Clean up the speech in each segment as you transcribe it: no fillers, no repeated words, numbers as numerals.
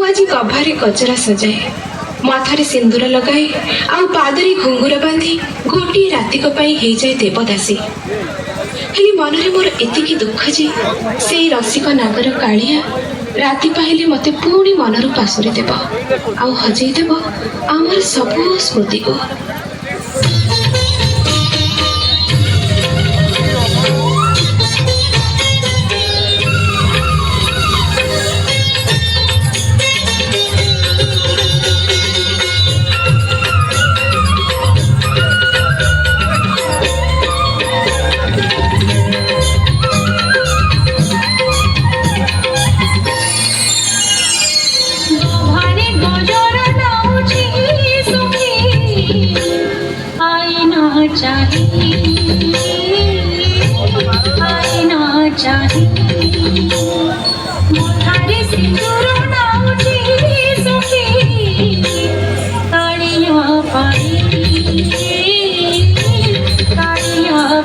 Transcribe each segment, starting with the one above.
आज कभारे कचरा सजाए माथारे सिंदूर लगाए आउ पादरे घुंगुर बांधी गोटे रातिक हो जाए देवदासी हेली मनरे मोर एतिकी दुख जे से रसिक नागर कालिया राति पाइले मते पुणी मनरु पासुरी देव आउ हजई देव आमर सबु स्मृति को।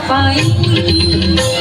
पाई